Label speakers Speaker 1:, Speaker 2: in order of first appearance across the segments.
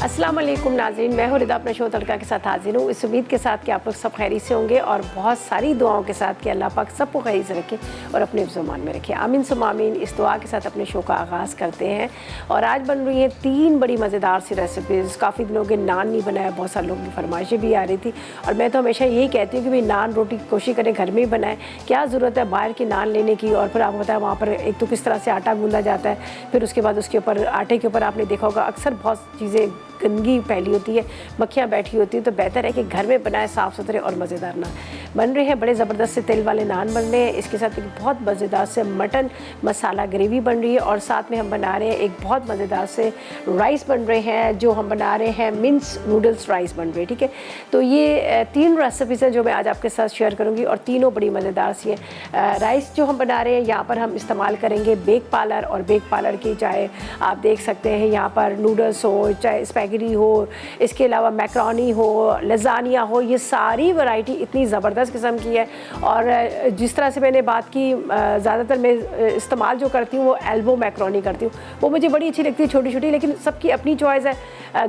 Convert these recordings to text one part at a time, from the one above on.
Speaker 1: अस्सलाम वालेकुम नाज़रीन, मैं हूँ रिदा अपने शो तड़का के साथ हाजिर हूँ। इस उम्मीद के साथ कि आप लोग सब खैरी से होंगे और बहुत सारी दुआओं के साथ कि अल्लाह पाक सबको खैरी से रखे और अपने ज़ुबान में रखे। आमीन सुम आमीन। इस दुआ के साथ अपने शो का आगाज़ करते हैं और आज बन रही हैं 3 बड़ी मज़ेदार सी रेसिपीज़। काफ़ी दिनों के नान नहीं बनाया, बहुत सारे लोगों की फरमाइशें भी आ रही थी और मैं तो हमेशा यही कहती हूँ कि भाई नान रोटी कोशिश करें घर में ही बनाएं। क्या ज़रूरत है बाहर की नान लेने की। और फिर आपको पता है वहाँ पर एक तो किस तरह से आटा गूंदा जाता है, फिर उसके बाद उसके ऊपर आटे के ऊपर आपने देखा होगा अक्सर बहुत चीज़ें गंदगी फैली होती है, मक्खियाँ बैठी होती हैं। तो बेहतर है कि घर में बनाए साफ़ सुथरे और मज़ेदार नान बन रहे हैं। बड़े ज़बरदस्त से तेल वाले नान बन रहे हैं। इसके साथ एक बहुत मज़ेदार से मटन मसाला ग्रेवी बन रही है और साथ में हम बना रहे हैं एक बहुत मज़ेदार से राइस बन रहे हैं, जो हम बना रहे हैं मिन्स नूडल्स राइस बन रहे हैं। ठीक है, तो ये 3 रेसिपीज़ हैं जो मैं आज आपके साथ शेयर करूँगी और तीनों बड़ी मज़ेदार सी हैं। राइस जो हम बना रहे हैं यहाँ पर हम इस्तेमाल करेंगे बेक पार्लर, और बेक पार्लर की चाहे आप देख सकते हैं यहाँ पर नूडल्स हो, चाहे स्पैगेटी हो, इसके अलावा मैक्रोनी हो, लजानिया हो, ये सारी वैरायटी इतनी ज़बरदस्त किस्म की है। और जिस तरह से मैंने बात की, ज़्यादातर मैं इस्तेमाल जो करती हूँ वो एल्बो मैक्रोनी करती हूँ, वो मुझे बड़ी अच्छी लगती है, छोटी छोटी, लेकिन सबकी अपनी चॉइस है।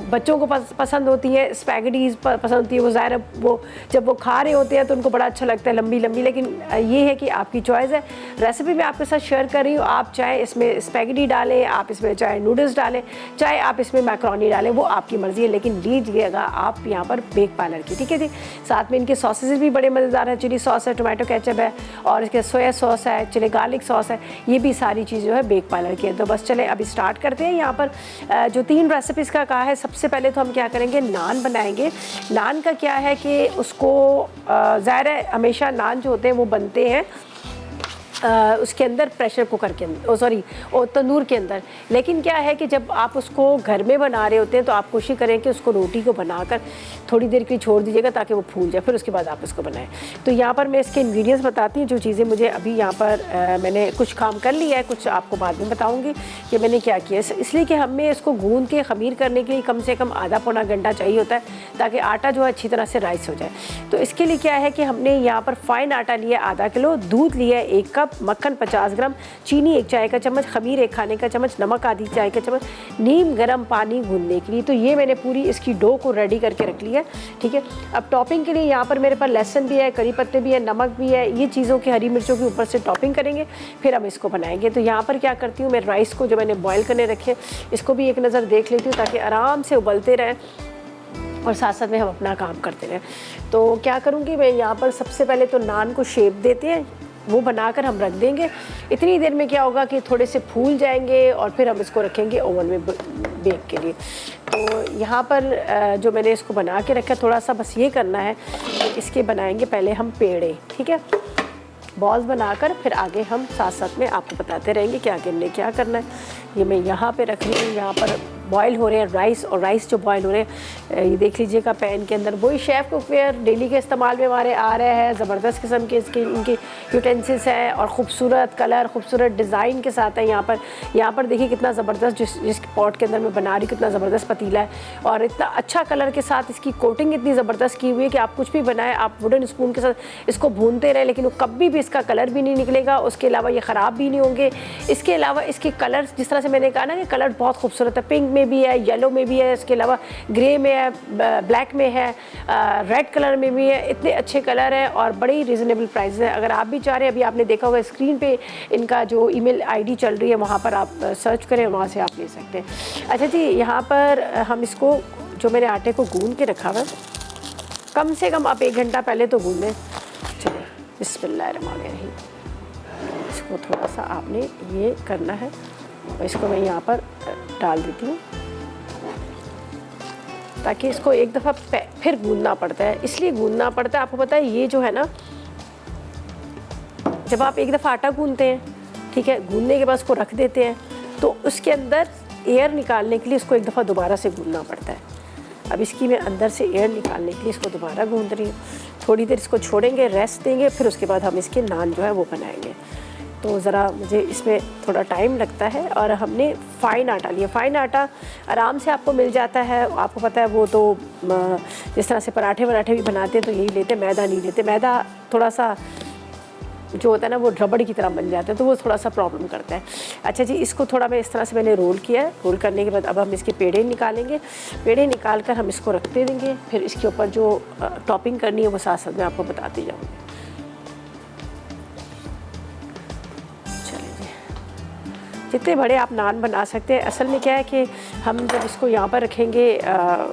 Speaker 1: बच्चों को पसंद होती है, स्पैगेटीज़ पसंद होती है, वो ज़ाहिर वो जब वो खा रहे होते हैं तो उनको बड़ा अच्छा लगता है लंबी लंबी, लेकिन ये है कि आपकी चॉइस है। रेसिपी मैं आपके साथ शेयर कर रही हूँ, आप चाहे इसमें स्पैगेटी डालें, आप इसमें चाहे नूडल्स डालें, चाहे आप इसमें मैक्रोनी डालें, वो आपकी मर्ज़ी है, लेकिन लीजिएगा आप यहाँ पर बेक पार्लर की। ठीक है जी। साथ में इनके सॉसेस भी बड़े मज़ेदार हैं, चिली सॉस है, टोमेटो केचप है और इसके सोया सॉस है, चिली गार्लिक सॉस है, ये भी सारी चीज़ जो है बेक पार्लर की है। तो बस चले अभी स्टार्ट करते हैं। यहाँ पर जो 3 रेसिपीज़ का कहा है, सबसे पहले तो हम क्या करेंगे, नान बनाएंगे। नान का क्या है कि उसको ज़ाहिर है हमेशा नान जो होते हैं वो बनते हैं उसके अंदर प्रेशर कुकर के अंदर, तंदूर के अंदर। लेकिन क्या है कि जब आप उसको घर में बना रहे होते हैं तो आप कोशिश करें कि उसको रोटी को बनाकर थोड़ी देर के लिए छोड़ दीजिएगा ताकि वो फूल जाए, फिर उसके बाद आप उसको बनाएं। तो यहाँ पर मैं इसके इंग्रेडिएंट्स बताती हूँ, जो चीज़ें मुझे अभी यहाँ पर मैंने कुछ काम कर लिया है, कुछ आपको बाद में बताऊँगी कि मैंने क्या किया। इसलिए कि हमें इसको गूंद के ख़मीर करने के लिए कम से कम आधा पौना घंटा चाहिए होता है ताकि आटा जो है अच्छी तरह से राइस हो जाए। तो इसके लिए क्या है कि हमने यहाँ पर फ़ाइन आटा लिया आधा किलो, दूध लिया 1 कप, मक्खन 50 ग्राम, चीनी 1 चाय का चम्मच, खमीर 1 खाने का चम्मच, नमक आधी चाय का चम्मच, नीम गर्म पानी गूंदने के लिए। तो ये मैंने पूरी इसकी डो को रेडी करके रख लिया। ठीक है, अब टॉपिंग के लिए यहाँ पर मेरे पास लहसुन भी है, करी पत्ते भी है, नमक भी है, ये चीज़ों की हरी मिर्चों के ऊपर से टॉपिंग करेंगे, फिर हम इसको बनाएंगे। तो यहाँ पर क्या करती हूँ, मैं राइस को जो मैंने बॉयल करने रखे इसको भी एक नज़र देख लेती हूँ ताकि आराम से उबलते रहें और साथ साथ में हम अपना काम करते रहें। तो क्या करूँगी मैं, यहाँ पर सबसे पहले तो नान को शेप देते हैं, वो बनाकर हम रख देंगे। इतनी देर में क्या होगा कि थोड़े से फूल जाएंगे और फिर हम इसको रखेंगे ओवन में बेक के लिए। तो यहाँ पर जो मैंने इसको बना के रखा, थोड़ा सा बस ये करना है कि इसके बनाएंगे पहले हम पेड़े। ठीक है, बॉल्स बनाकर फिर आगे हम साथ साथ में आपको बताते रहेंगे कि आगे हमने क्या करना है। ये मैं यहाँ पे रख रही हूँ, यहाँ पर बॉयल हो रहे हैं राइस, और राइस जो बॉयल हो रहे हैं ये देख लीजिएगा पैन के अंदर वही शेफ़ कुकवेयर डेली के इस्तेमाल में हमारे आ रहे हैं। ज़बरदस्त किस्म के इसके इनके यूटेंसिल्स हैं और ख़ूबसूरत कलर, खूबसूरत डिज़ाइन के साथ है। यहाँ पर देखिए कितना ज़बरदस्त जिस पॉट के अंदर मैं बना रही हूँ कितना ज़बरदस्त पतीला है और इतना अच्छा कलर के साथ इसकी कोटिंग इतनी ज़बरदस्त की हुई है कि आप कुछ भी बनाएं, आप वुडन स्पून के साथ इसको भूनते रहें, लेकिन वो कभी भी इसका कलर भी नहीं निकलेगा। उसके अलावा ये ख़राब भी नहीं होंगे। इसके अलावा इसके कलर, जिस तरह से मैंने कहा ना कि कलर बहुत खूबसूरत है, पिंक में भी है, येलो में भी है, इसके अलावा ग्रे में है, ब्लैक में है, रेड कलर में भी है। इतने अच्छे कलर हैं और बड़ी रीज़नेबल प्राइस है। अगर आप भी चाह रहे हैं, अभी आपने देखा होगा स्क्रीन पे इनका जो ईमेल आईडी चल रही है, वहाँ पर आप सर्च करें, वहाँ से आप ले सकते हैं। अच्छा जी, यहाँ पर हम इसको जो मैंने आटे को गूंद के रखा हुआ, कम से कम आप 1 घंटा पहले तो गूंद लें। चलिए बिस्मिल्लाहिर्रहमानिर्रहीम, इसको थोड़ा सा आपने ये करना है और इसको मैं यहाँ पर डाल देती हूँ ताकि इसको एक दफ़ा फिर गूंदना पड़ता है। इसलिए गूंदना पड़ता है, आपको पता है ये जो है ना, जब आप एक दफ़ा आटा गूंदते हैं, ठीक है, गूंदने के बाद उसको रख देते हैं तो उसके अंदर एयर निकालने के लिए इसको एक दफ़ा दोबारा से गूंदना पड़ता है। अब इसकी मैं अंदर से एयर निकालने के लिए इसको दोबारा गूंद रही हूँ। थोड़ी देर इसको छोड़ेंगे, रेस्ट देंगे, फिर उसके बाद हम इसके नान जो है वो बनाएंगे। तो ज़रा मुझे इसमें थोड़ा टाइम लगता है और हमने फ़ाइन आटा लिया। फ़ाइन आटा आराम से आपको मिल जाता है, आपको पता है वो तो जिस तरह से पराठे वराठे भी बनाते हैं तो यही लेते, मैदा नहीं लेते। मैदा थोड़ा सा जो होता है ना वो रबड़ की तरह बन जाता है, तो वो थोड़ा सा प्रॉब्लम करता है। अच्छा जी, इसको थोड़ा मैं इस तरह से मैंने रोल किया है। रोल करने के बाद अब हम इसके पेड़े निकालेंगे। पेड़े निकाल कर हम इसको रखते देंगे, फिर इसके ऊपर जो टॉपिंग करनी है वो साथ साथ मैं आपको बताती जाऊँगी। जितने बड़े आप नान बना सकते हैं। असल में क्या है कि हम जब इसको यहाँ पर रखेंगे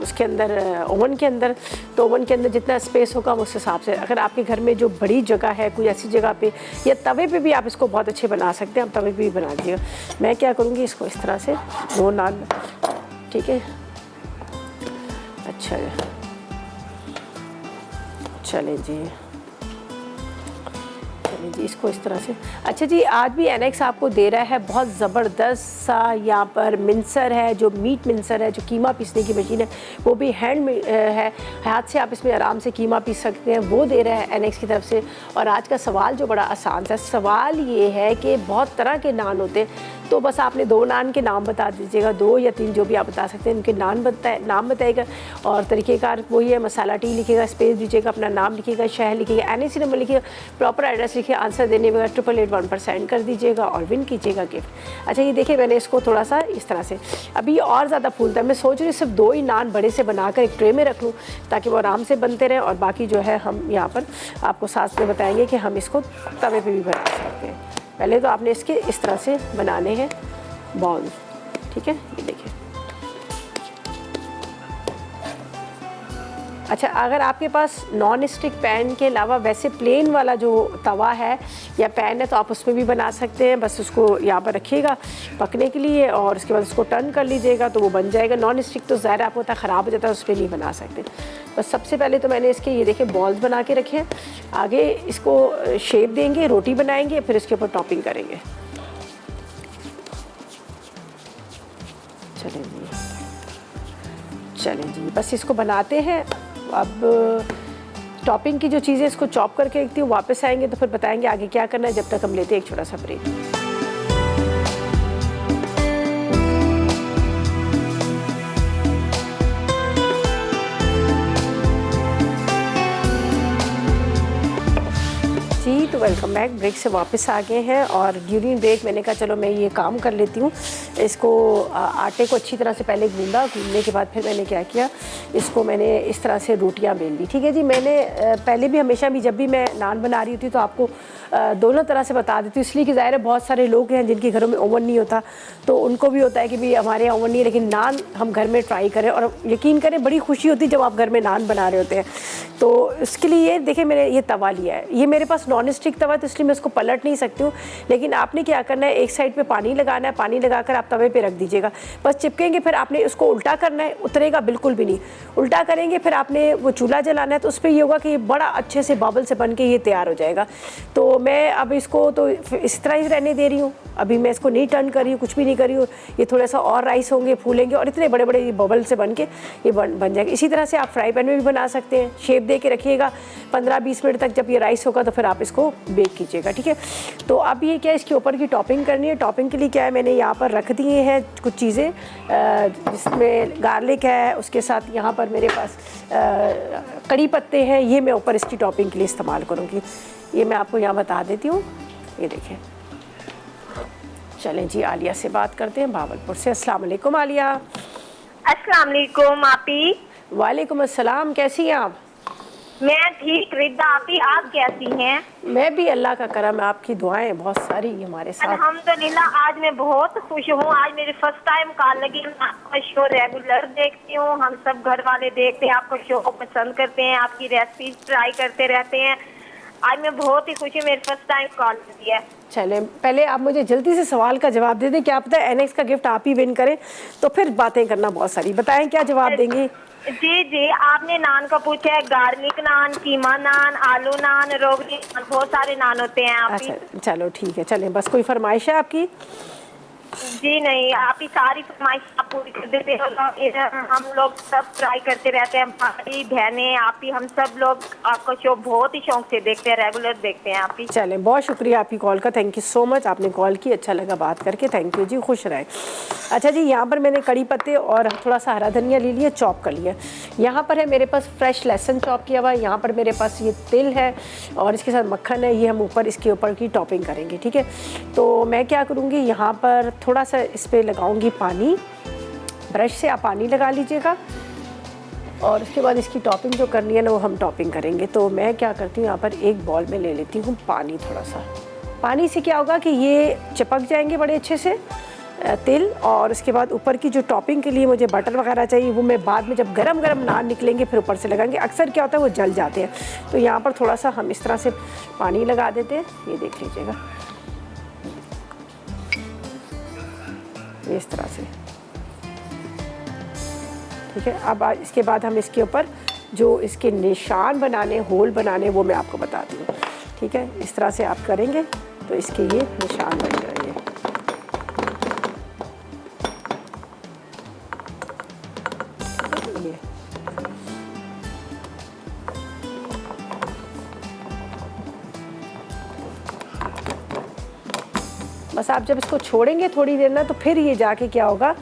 Speaker 1: उसके अंदर ओवन के अंदर, तो ओवन के अंदर जितना स्पेस होगा उस हिसाब से, अगर आपके घर में जो बड़ी जगह है कोई ऐसी जगह पे, या तवे पे भी आप इसको बहुत अच्छे बना सकते हैं, आप तवे पे भी बना दीजिएगा। मैं क्या करूँगी, इसको इस तरह से 2 नान, ठीक है। अच्छा चलें जी, जी इसको इस तरह से। अच्छा जी, आज भी एनेक्स आपको दे रहा है बहुत ज़बरदस्त सा, यहाँ पर मिक्सर है, जो मीट मिक्सर है, जो कीमा पीसने की मशीन है, वो भी हैंड है, हाथ से आप इसमें आराम से कीमा पीस सकते हैं, वो दे रहा है एनेक्स की तरफ से। और आज का सवाल जो बड़ा आसान था, सवाल ये है कि बहुत तरह के नान होते हैं, तो बस आपने 2 नान के नाम बता दीजिएगा, 2 या 3 जो भी आप बता सकते हैं, उनके नाम बताइएगा। और तरीक़ेकार वही है, मसाला टी लिखिएगा, स्पेस दीजिएगा, अपना नाम लिखिएगा, शहर लिखिएगा, NIC नंबर लिखिएगा, प्रॉपर एड्रेस लिखिए, आंसर देने में 8881 सेंड कर दीजिएगा और विन कीजिएगा गिफ्ट। अच्छा ये देखिए, मैंने इसको थोड़ा सा इस तरह से, अभी और ज़्यादा फूलता है, मैं सोच रही हूँ सिर्फ 2 ही नान बड़े से बनाकर एक ट्रे में रख लूँ ताकि वो आराम से बनते रहें, और बाकी जो है हम यहाँ पर आपको साथ में बताएंगे कि हम इसको तवे पे भी बना सकते हैं। पहले तो आपने इसके इस तरह से बनाने हैं बॉल, ठीक है, ये देखिए। अच्छा, अगर आपके पास नॉन स्टिक पैन के अलावा वैसे प्लेन वाला जो तवा है या पैन है, तो आप उसमें भी बना सकते हैं। बस उसको यहाँ पर रखिएगा पकने के लिए, और उसके बाद उसको टर्न कर लीजिएगा तो वो बन जाएगा। नॉन स्टिक तो ज़ाहिर आपको होता है ख़राब हो जाता है, उस पर नहीं बना सकते। बस सबसे पहले तो मैंने इसके ये देखिए बॉल्स बना के रखे हैं। आगे इसको शेप देंगे, रोटी बनाएंगे, फिर इसके ऊपर टॉपिंग करेंगे। चलें जी, बस इसको बनाते हैं। अब टॉपिंग की जो चीज़ें, इसको चॉप करके रखती हूँ, वापस आएंगे तो फिर बताएंगे आगे क्या करना है। जब तक हम लेते हैं एक छोटा सा ब्रेक। जी तो वेलकम बैक। ब्रेक से वापस आ गए हैं, और ड्यूरिंग ब्रेक मैंने कहा चलो मैं ये काम कर लेती हूँ। इसको आटे को अच्छी तरह से पहले गूंदा, गूंदने के बाद फिर मैंने क्या किया, इसको मैंने इस तरह से रोटियाँ बेल दी। ठीक है जी, मैंने पहले भी हमेशा भी जब भी मैं नान बना रही होती तो आपको दोनों तरह से बता देती हूँ, इसलिए कि ज़ाहिर है बहुत सारे लोग हैं जिनके घरों में ओवन नहीं होता, तो उनको भी होता है कि भाई हमारे यहाँ ओवन नहीं है, लेकिन नान हम घर में ट्राई करें। और यकीन करें बड़ी खुशी होती है जब आप घर में नान बना रहे होते हैं। तो इसके लिए देखिए मैंने ये तवा लिया है, ये मेरे पास नॉन स्टिक तवा है तो इसलिए मैं इसको पलट नहीं सकती हूँ। लेकिन आपने क्या करना है, एक साइड पे पानी लगाना है, पानी लगाकर आप तवे पे रख दीजिएगा, बस चिपकेंगे। फिर आपने उसको उल्टा करना है, उतरेगा बिल्कुल भी नहीं। उल्टा करेंगे फिर आपने वो चूल्हा जलाना है, तो उस पर ये होगा कि ये बड़ा अच्छे से बबल से बन के ये तैयार हो जाएगा। तो मैं अब इसको तो इस तरह ही रहने दे रही हूँ, अभी मैं इसको नहीं टर्न कर रही हूँ, कुछ भी नहीं कर रही हूँ। ये थोड़ा सा और राइस होंगे, फूलेंगे, और इतने बड़े बड़े ये बबल से बन के ये बन जाएगा। इसी तरह से आप फ्राई पैन में भी बना सकते हैं, शेप दे के रखिएगा 15-20 मिनट तक। जब ये राइस होगा तो फिर आप इसको बेक कीजिएगा, ठीक है। तो अब ये क्या, इसके ऊपर की टॉपिंग करनी है। टॉपिंग के लिए क्या है, मैंने यहाँ पर रख दिए हैं कुछ चीज़ें, जिसमें गार्लिक है, उसके साथ यहाँ पर मेरे पास कड़ी पत्ते हैं, ये मैं ऊपर इसकी टॉपिंग के लिए इस्तेमाल करूँगी। ये मैं आपको यहाँ बता देती हूँ, ये देखिए। चलें जी, आलिया से बात करते हैं भावलपुर से। अस्सलाम वालेकुम आलिया।
Speaker 2: अस्सलाम वालेकुम आपी।
Speaker 1: वालेकुम अस्सलाम, कैसी हैं आप?
Speaker 2: मैं ठीक रिदा आपी, आप कैसी हैं?
Speaker 1: मैं भी, अल्लाह का करम है, आपकी दुआएं बहुत सारी हमारे साथ।
Speaker 2: अल्हम्दुलिल्लाह, आज मैं बहुत खुश हूँ। आज मेरी फर्स्ट टाइम कॉल लगी। मैं आपका शो रेगुलर देखती हूँ, हम सब घर वाले देखते हैं, आपका शो को पसंद करते हैं, आपकी रेसिपीज ट्राई करते रहते हैं। आज मैं बहुत ही खुश हूँ, मेरी फर्स्ट टाइम कॉल लगी है।
Speaker 1: चलें, पहले आप मुझे जल्दी से सवाल का जवाब दे दें, क्या पता है एनेक्स का गिफ्ट आप ही विन करें, तो फिर बातें करना बहुत सारी। बताएं क्या जवाब देंगी?
Speaker 2: जी जी, आपने नान का पूछा है, गार्लिक नान, कीमा नान, आलू नान, रोगनी नान, बहुत सारे नान होते हैं आप।
Speaker 1: अच्छा चलो ठीक है, चलें, बस कोई फरमाइश है आपकी?
Speaker 2: जी नहीं, आप ही सारी फरमाइश आप पूरी कर देते हो। हम लोग सब ट्राई करते रहते हैं, भाई बहनें आप ही, हम सब लोग आपका शो बहुत ही शौक से देखते हैं, रेगुलर देखते हैं आप ही।
Speaker 1: चलें, बहुत शुक्रिया आपकी कॉल का, थैंक यू सो मच, आपने कॉल की, अच्छा लगा बात करके, थैंक यू जी, खुश रहें। अच्छा जी, यहाँ पर मैंने कड़ी पत्ते और थोड़ा सा हरा धनिया ले लिया, चॉप कर लिया। यहाँ पर है मेरे पास फ्रेश लहसुन चॉप किया हुआ, यहाँ पर मेरे पास ये तिल है और इसके साथ मक्खन है, ये हम ऊपर इसके ऊपर की टॉपिंग करेंगे, ठीक है। तो मैं क्या करूँगी, यहाँ पर थोड़ा सा इस पर लगाऊँगी पानी, ब्रश से आप पानी लगा लीजिएगा और उसके बाद इसकी टॉपिंग जो करनी है ना वो हम टॉपिंग करेंगे। तो मैं क्या करती हूँ, यहाँ पर एक बॉल में ले लेती हूँ पानी, थोड़ा सा पानी से क्या होगा कि ये चिपक जाएंगे बड़े अच्छे से तिल, और उसके बाद ऊपर की जो टॉपिंग के लिए मुझे बटर वगैरह चाहिए वो मैं बाद में जब गरम गरम नान निकलेंगे फिर ऊपर से लगाएंगे। अक्सर क्या होता है वो जल जाते हैं, तो यहाँ पर थोड़ा सा हम इस तरह से पानी लगा देते हैं, ये देख लीजिएगा, इस तरह से, ठीक है। अब इसके बाद हम इसके ऊपर जो इसके निशान बनाने, होल बनाने, वो मैं आपको बताती हूँ, ठीक है। इस तरह से आप करेंगे तो इसके ये निशान बन जाएंगे। ये बस आप जब इसको छोड़ेंगे थोड़ी देर ना, तो फिर ये जाके क्या होगा,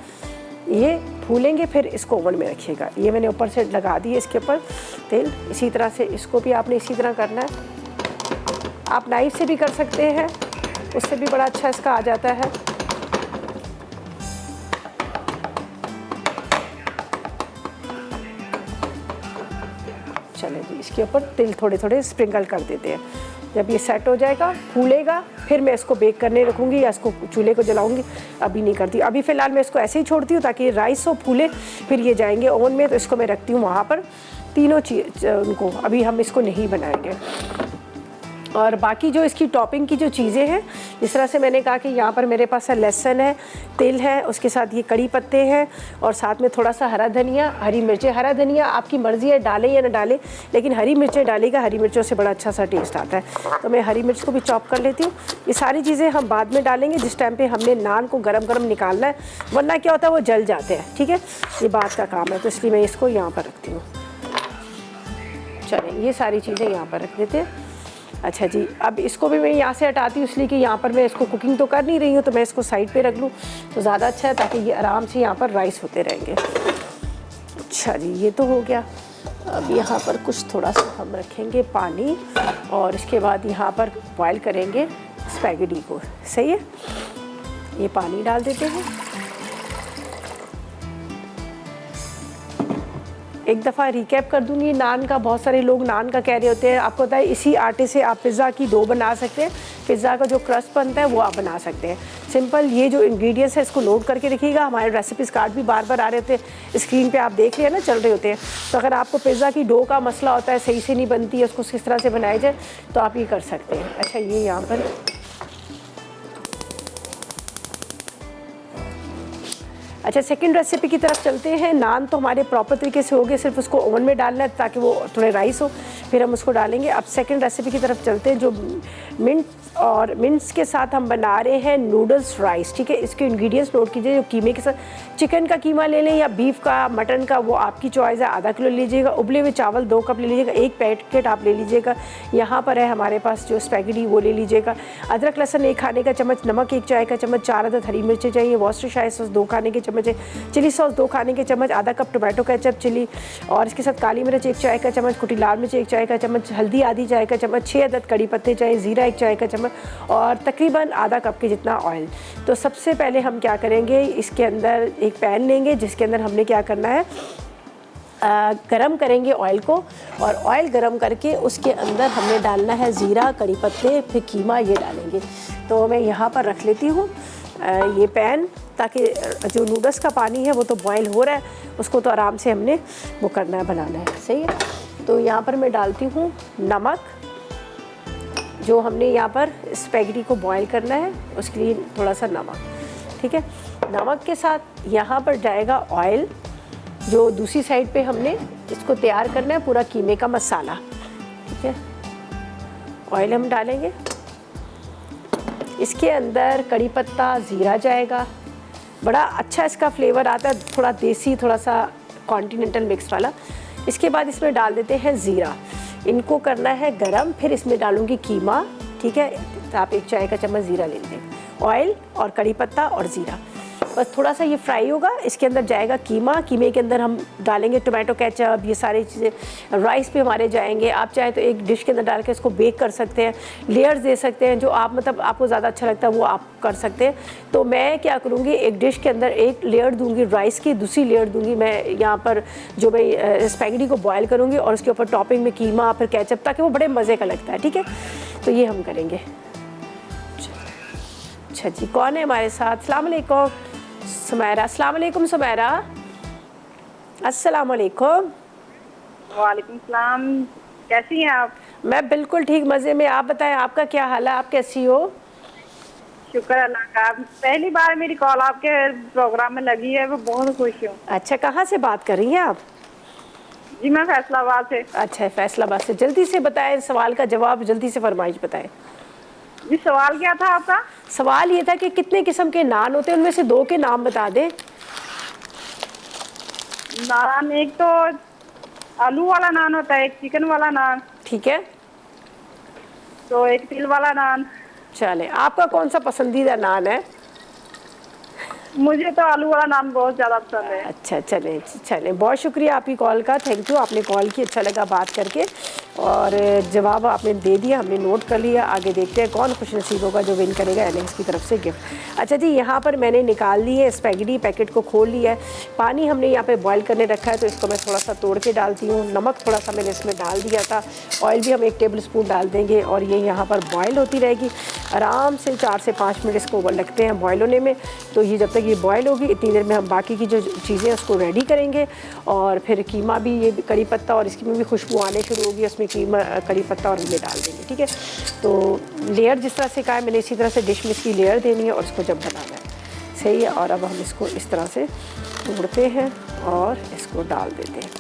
Speaker 1: ये फूलेंगे, फिर इसको ओवन में रखिएगा। ये मैंने ऊपर से लगा दी है इसके ऊपर तेल, इसी तरह से इसको भी आपने इसी तरह करना है। आप नाइफ से भी कर सकते हैं, उससे भी बड़ा अच्छा इसका आ जाता है। चले जी, इसके ऊपर तिल थोड़े थोड़े स्प्रिंकल कर देते हैं। जब ये सेट हो जाएगा, फूलेगा, फिर मैं इसको बेक करने रखूँगी या इसको चूल्हे को जलाऊंगी। अभी नहीं करती, अभी फ़िलहाल मैं इसको ऐसे ही छोड़ती हूँ ताकि राइस हो, फूले, फिर ये जाएंगे ओवन में। तो इसको मैं रखती हूँ वहाँ पर तीनों चीज़ उनको, अभी हम इसको नहीं बनाएंगे। और बाकी जो इसकी टॉपिंग की जो चीज़ें हैं, जिस तरह से मैंने कहा कि यहाँ पर मेरे पास लहसुन है, तिल है, उसके साथ ये कड़ी पत्ते हैं और साथ में थोड़ा सा हरा धनिया, हरी मिर्चें। हरा धनिया आपकी मर्ज़ी है डालें या ना डालें, लेकिन हरी मिर्चें डालेगा, हरी मिर्चों से बड़ा अच्छा सा टेस्ट आता है। तो मैं हरी मिर्च को भी चॉप कर लेती हूँ। ये सारी चीज़ें हम बाद में डालेंगे जिस टाइम पर हमने नान को गरम गरम निकालना है, वरना क्या होता है वो जल जाते हैं, ठीक है। ये बात का काम है, तो इसलिए मैं इसको यहाँ पर रखती हूँ। चलें, ये सारी चीज़ें यहाँ पर रख देते हैं। अच्छा जी, अब इसको भी मैं यहाँ से हटाती हूँ, इसलिए कि यहाँ पर मैं इसको कुकिंग तो कर नहीं रही हूँ, तो मैं इसको साइड पे रख लूँ तो ज़्यादा अच्छा है, ताकि ये आराम से यहाँ पर राइस होते रहेंगे। अच्छा जी, ये तो हो गया। अब यहाँ पर कुछ थोड़ा सा हम रखेंगे पानी और इसके बाद यहाँ पर बॉयल करेंगे स्पैगेटी को, सही है। ये पानी डाल देते हैं। एक दफ़ा रिकैप कर दूंगी नान का। बहुत सारे लोग नान का कह रहे होते हैं, आपको पता है इसी आटे से आप पिज़्ज़ा की डो बना सकते हैं, पिज़्ज़ा का जो क्रस्ट बनता है वो आप बना सकते हैं। सिंपल, ये जो इंग्रेडिएंट्स है इसको नोट करके रखिएगा। हमारे रेसिपीज़ कार्ड भी बार बार आ रहे होते हैं, स्क्रीन पे आप देख रहे हैं ना, चल रहे होते हैं। तो अगर आपको पिज़्ज़ा की डो का मसला होता है, सही से नहीं बनती है, उसको किस तरह से बनाया जाए, तो आप ये कर सकते हैं। अच्छा, ये यहाँ पर अच्छा, सेकंड रेसिपी की तरफ चलते हैं। नान तो हमारे प्रॉपर तरीके से हो गए, सिर्फ उसको ओवन में डालना है ताकि वो थोड़े राइस हो, फिर हम उसको डालेंगे। अब सेकंड रेसिपी की तरफ चलते हैं, जो मिंट्स के साथ हम बना रहे हैं नूडल्स राइस, ठीक है। इसके इंग्रेडिएंट्स नोट कीजिए। जो कीमे के साथ, चिकन का कीमा ले लें या बीफ का, मटन का, वो आपकी चॉइस है। आधा किलो लीजिएगा। उबले हुए चावल 2 कप ले लीजिएगा। एक पैकेट आप ले लीजिएगा। यहाँ पर है हमारे पास जो स्पैगेटी, वो ले लीजिएगा। अदरक लहसुन 1 खाने का चम्मच, नमक 1 चाय का चम्मच, 4 अदद हरी मिर्चें चाहिए, वॉस्टरशायर सॉस 2 खाने के चम्मच, चिली सॉस 2 खाने के चम्मच, आधा कप टोमेटो केचप चिली, और इसके साथ काली मिर्च 1 चाय का चम्मच, कुटी लाल मिर्च 1 चाय का चम्मच, हल्दी आधी चाय का चम्मच, 6 अदद कड़ी पत्ते चाहिए, ज़ीरा 1 चाय का चम्मच और तकरीबन आधा कप के जितना ऑयल। तो सबसे पहले हम क्या करेंगे, इसके अंदर एक पैन लेंगे जिसके अंदर हमने क्या करना है, गरम करेंगे ऑयल को, और ऑयल गरम करके उसके अंदर हमने डालना है ज़ीरा, कड़ी पत्ते, फिर कीमा, ये डालेंगे। तो मैं यहाँ पर रख लेती हूँ ये पैन, ताकि जो नूडल्स का पानी है वो तो बॉयल हो रहा है, उसको तो आराम से हमने वो करना है, बनाना है, सही है। तो यहाँ पर मैं डालती हूँ नमक, जो हमने यहाँ पर स्पैगेटी को बॉयल करना है उसके लिए थोड़ा सा नमक, ठीक है। नमक के साथ यहाँ पर जाएगा ऑयल, जो दूसरी साइड पे हमने इसको तैयार करना है, पूरा कीमे का मसाला, ठीक है। ऑयल हम डालेंगे। इसके अंदर कड़ी पत्ता, ज़ीरा जाएगा, बड़ा अच्छा इसका फ्लेवर आता है, थोड़ा देसी, थोड़ा सा कॉन्टिनेंटल मिक्स वाला। इसके बाद इसमें डाल देते हैं ज़ीरा, इनको करना है गरम, फिर इसमें डालूंगी कीमा, ठीक है। तो आप 1 चाय का चम्मच ज़ीरा ले लें, ऑयल और कड़ी पत्ता और ज़ीरा, बस थोड़ा सा ये फ्राई होगा। इसके अंदर जाएगा कीमा, कीमे के अंदर हम डालेंगे टोमेटो केचप, ये सारी चीज़ें राइस पे हमारे जाएंगे। आप चाहे तो एक डिश के अंदर डाल के इसको बेक कर सकते हैं, लेयर्स दे सकते हैं, जो आप मतलब आपको ज़्यादा अच्छा लगता है वो आप कर सकते हैं। तो मैं क्या करूँगी, एक डिश के अंदर एक लेयर दूँगी राइस की, दूसरी लेयर दूँगी मैं यहाँ पर जो मैं स्पैगेटी को बॉयल करूँगी और उसके ऊपर टॉपिंग में कीमा फिर केचप, ताकि वो बड़े मज़े का लगता है, ठीक है। तो ये हम करेंगे। अच्छा जी, कौन है हमारे साथ? अस्सलाम वालेकुम सुमैरा। अस्सलाम वालेकुम सुमैरा। अस्सलाम वालेकुम।
Speaker 3: वालेकुम सलाम, कैसी हैं आप?
Speaker 1: मैं बिल्कुल ठीक, मज़े में। आप बताएं, आपका क्या हाल है, आप कैसी हो?
Speaker 3: शुक्र अल्लाह का। पहली बार मेरी कॉल आपके प्रोग्राम में लगी है, मैं बहुत खुश हूँ।
Speaker 1: अच्छा, कहाँ से बात कर रही हैं आप?
Speaker 3: जी मैं फैसलाबाद से।
Speaker 1: अच्छा, फैसलाबाद से। जल्दी से बताएं, सवाल का जवाब जल्दी से फरमाइश बताएं।
Speaker 3: जी सवाल क्या था आपका?
Speaker 1: सवाल ये था कि कितने किस्म के नान होते हैं, उनमें से 2 के नाम बता दें।
Speaker 3: नान, एक तो आलू वाला नान होता है, एक चिकन वाला नान,
Speaker 1: ठीक है,
Speaker 3: तो एक तिल वाला नान।
Speaker 1: चले, आपका कौन सा पसंदीदा नान है?
Speaker 3: मुझे तो आलू वाला नान बहुत ज़्यादा पसंद है।
Speaker 1: अच्छा, चलें चलें, बहुत शुक्रिया आपकी कॉल का, थैंक यू, आपने कॉल की, अच्छा लगा बात करके, और जवाब आपने दे दिया, हमने नोट कर लिया। आगे देखते हैं कौन खुश नसीब होगा जो विन करेगा एलेक्स की तरफ से गिफ्ट। अच्छा जी, यहाँ पर मैंने निकाल ली है स्पैगेटी, पैकेट को खोल लिया है, पानी हमने यहाँ पे बॉईल करने रखा है, तो इसको मैं थोड़ा सा तोड़ के डालती हूँ। नमक थोड़ा सा मैंने इसमें डाल दिया था, ऑयल भी हम 1 टेबल स्पून डाल देंगे, और ये यहाँ पर बॉयल होती रहेगी आराम से। 4 से 5 मिनट इसको लगते हैं बॉयल होने में। तो ये जब तक ये बॉयल होगी, इतनी देर में हम बाकी की जो चीज़ें उसको रेडी करेंगे, और फिर कीमा भी, ये कड़ी पत्ता और इसकी में भी खुशबू आने शुरू होगी, उसमें कीमा, कड़ी पत्ता और ये डाल देंगे, ठीक है। तो लेयर जिस तरह से कहा है मैंने, इसी तरह से डिश में इसकी लेयर देनी है और इसको जब बनाना है, सही है। और अब हम इसको इस तरह से तोड़ते हैं और इसको डाल देते हैं।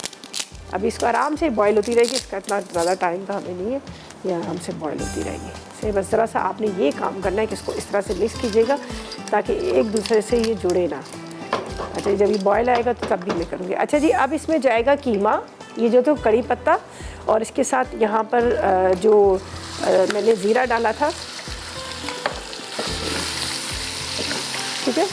Speaker 1: अभी इसको आराम से बॉयल होती रहेगी, इसका इतना ज़्यादा टाइम का हमें नहीं है, ये आराम से बॉयल होती रहेगी, सही। बस ज़रा सा आपने ये काम करना है कि इसको इस तरह से मिक्स कीजिएगा ताकि एक दूसरे से ये जुड़े ना। अच्छा, जब ये बॉयल आएगा तो तब भी मैं करूँगी। अच्छा जी, अब इसमें जाएगा कीमा, ये जो तो कड़ी पत्ता, और इसके साथ यहाँ पर जो मैंने ज़ीरा डाला था, ठीक है।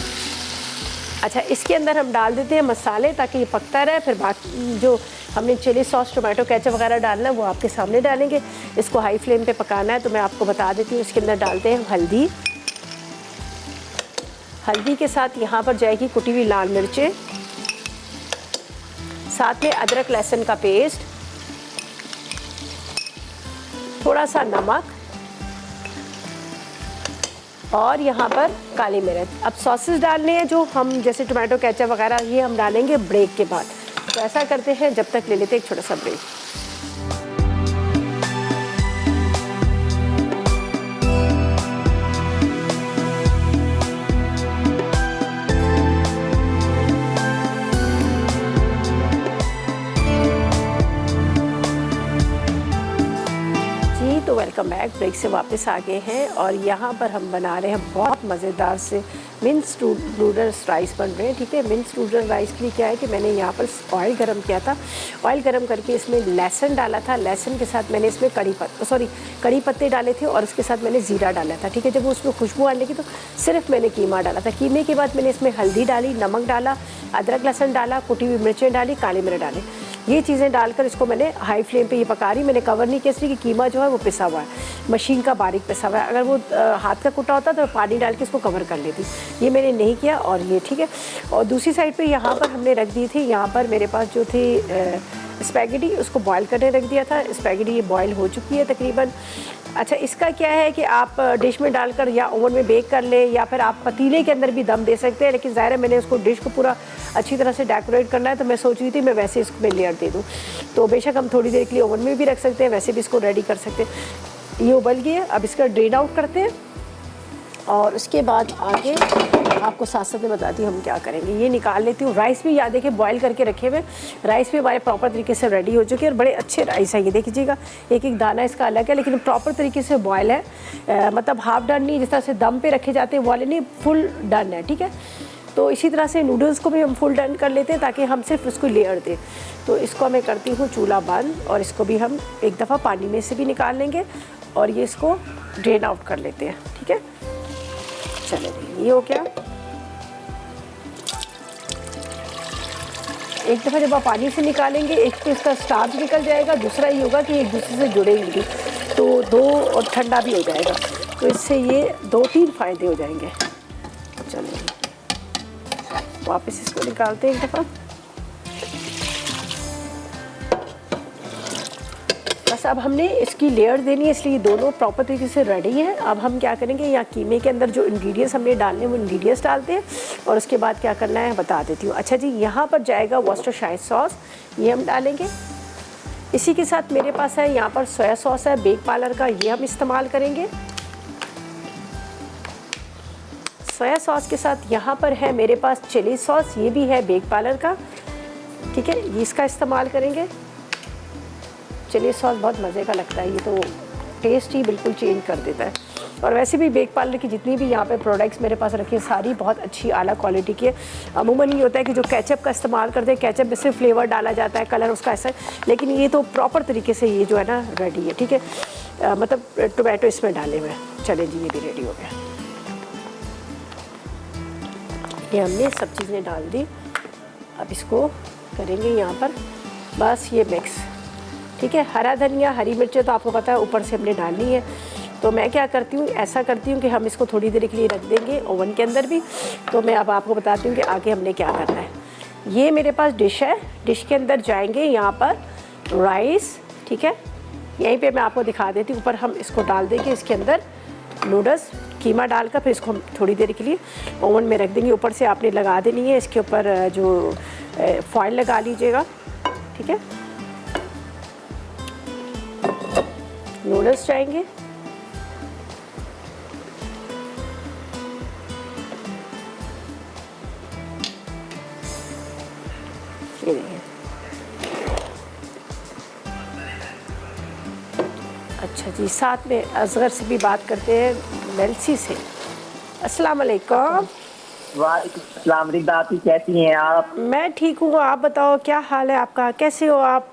Speaker 1: अच्छा, इसके अंदर हम डाल देते हैं मसाले ताकि ये पकता रहे, फिर बाकी जो हमने चिली सॉस, टोमेटो केचप वगैरह डालना है वो आपके सामने डालेंगे। इसको हाई फ्लेम पे पकाना है, तो मैं आपको बता देती हूँ। इसके अंदर डालते हैं हल्दी, हल्दी के साथ यहाँ पर जाएगी कुटी हुई लाल मिर्चें, साथ में अदरक लहसुन का पेस्ट, थोड़ा सा नमक, और यहाँ पर काली मिर्च। अब सॉसेस डालने हैं जो हम, जैसे टोमेटो केचप वगैरह, ये हम डालेंगे ब्रेक के बाद। तो ऐसा करते हैं, जब तक ले लेते हैं एक छोटा सा ब्रेक। तो वेलकम बैक, ब्रेक से वापस आ गए हैं, और यहाँ पर हम बना रहे हैं बहुत मज़ेदार से मिन्स्ड नूडल्स राइस बन रहे हैं, ठीक है। मिन्स्ड नूडल राइस के लिए क्या है कि मैंने यहाँ पर ऑयल गरम किया था, ऑयल गरम करके इसमें लहसुन डाला था, लहसुन के साथ मैंने इसमें कड़ी पत्ते डाले थे, और उसके साथ मैंने ज़ीरा डाला था, ठीक है। जब उसमें खुशबू आने की तो सिर्फ मैंने कीमा डाला था। कीमे के बाद मैंने इसमें हल्दी डाली, नमक डाला, अदरक लहसुन डाला, कुटी हुई मिर्चें डाली, काली मिर्च डाली, ये चीज़ें डालकर इसको मैंने हाई फ्लेम पे ये पका रही। मैंने कवर नहीं किया इसलिए कि कीमा जो है वो पिसा हुआ है, मशीन का बारीक पिसा हुआ है। अगर वो हाथ का कुटा होता तो पानी डाल के इसको कवर कर लेती, ये मैंने नहीं किया, और ये ठीक है। और दूसरी साइड पे यहाँ पर हमने रख दी थी, यहाँ पर मेरे पास जो थी स्पैगेटी, उसको बॉयल करने रख दिया था। स्पैगेटी ये बॉयल हो चुकी है तकरीबन। अच्छा, इसका क्या है कि आप डिश में डालकर या ओवन में बेक कर लें, या फिर आप पतीले के अंदर भी दम दे सकते हैं, लेकिन ज़ाहिर है मैंने उसको डिश को पूरा अच्छी तरह से डेकोरेट करना है, तो मैं सोच रही थी मैं वैसे इसको मैं लेयर दे दूँ। तो बेशक हम थोड़ी देर के लिए ओवन में भी रख सकते हैं, वैसे भी इसको रेडी कर सकते हैं। ये उबल गई है, अब इसका ड्रेन आउट करते हैं, और उसके बाद आगे आपको साथ साथ में बताती हूँ हम क्या करेंगे। ये निकाल लेती हूँ। राइस भी याद है कि बॉईल करके रखे हुए, राइस भी हमारे प्रॉपर तरीके से रेडी हो चुके हैं और बड़े अच्छे राइस है। ये देखिएगा, एक एक दाना इसका अलग है, लेकिन प्रॉपर तरीके से बॉयल है। मतलब हाफ डन नहीं, जिस तरह से दम पे रखे जाते हैं वाले नहीं, फुल डन है। ठीक है, तो इसी तरह से नूडल्स को भी हम फुल डन कर लेते हैं ताकि हम सिर्फ उसको लेयर दें। तो इसको मैं करती हूँ चूल्हा बंद और इसको भी हम एक दफ़ा पानी में से भी निकाल लेंगे और ये इसको ड्रेन आउट कर लेते हैं। ठीक है, चलिए ये हो गया। एक दफ़ा जब आप पानी से निकालेंगे, एक तो इसका स्टार्च निकल जाएगा, दूसरा ये होगा कि एक दूसरे से जुड़ेंगे तो दो, और ठंडा भी हो जाएगा, तो इससे ये 2-3 फ़ायदे हो जाएंगे। चलिए वापस इसको निकालते हैं एक दफ़ा। बस अब हमने इसकी लेयर देनी है, इसलिए दोनों प्रॉपर तरीके से रेडी हैं। अब हम क्या करेंगे, यहाँ कीमे के अंदर जो इंग्रेडिएंट्स हमने डालने हैं वो इंग्रेडिएंट्स डालते हैं और उसके बाद क्या करना है बता देती हूँ। अच्छा जी, यहाँ पर जाएगा वर्सेस्टरशायर सॉस, ये हम डालेंगे। इसी के साथ मेरे पास है यहाँ पर सोया सॉस है बेक पार्लर का, ये हम इस्तेमाल करेंगे। सोया सॉस के साथ यहाँ पर है मेरे पास चिली सॉस, ये भी है बेक पार्लर का। ठीक है, ये इसका इस्तेमाल करेंगे। चिली सॉस बहुत मज़े का लगता है, ये तो टेस्ट ही बिल्कुल चेंज कर देता है। और वैसे भी बेक पार्लर की जितनी भी यहाँ पे प्रोडक्ट्स मेरे पास रखी है सारी बहुत अच्छी आला क्वालिटी की है। अमूमन ये होता है कि जो केचप का इस्तेमाल करते हैं, केचप में सिर्फ फ्लेवर डाला जाता है, कलर उसका ऐसा है, लेकिन ये तो प्रॉपर तरीके से ये जो है ना रेडी है। ठीक है, मतलब टोमेटो इसमें डाले हुए हैं। चले जी, ये भी रेडी हो गया। ये हमने सब चीज़ें डाल दी। अब इसको करेंगे यहाँ पर बस ये मिक्स। ठीक है, हरा धनिया हरी मिर्चें तो आपको पता है ऊपर से हमने डालनी है। तो मैं क्या करती हूँ, ऐसा करती हूँ कि हम इसको थोड़ी देर के लिए रख देंगे ओवन के अंदर भी। तो मैं अब आपको बताती हूँ कि आगे हमने क्या करना है। ये मेरे पास डिश है, डिश के अंदर जाएंगे यहाँ पर राइस। ठीक है, यहीं पे मैं आपको दिखा देती हूँ। ऊपर हम इसको डाल देंगे, इसके अंदर नूडल्स कीमा डालकर फिर इसको हम थोड़ी देर के लिए ओवन में रख देंगे। ऊपर से आपने लगा देनी है, इसके ऊपर जो फॉइल लगा लीजिएगा। ठीक है, नूडल्स जाएंगे, ये देखिए। अच्छा जी, साथ में असगर से भी बात करते हैं, मेलसी से। अस्सलाम वालेकुम।
Speaker 4: वालेकुम अस्सलाम। रिदा, आप कैसी हैं आप?
Speaker 1: मैं ठीक हूँ, आप बताओ क्या हाल है आपका, कैसे हो आप?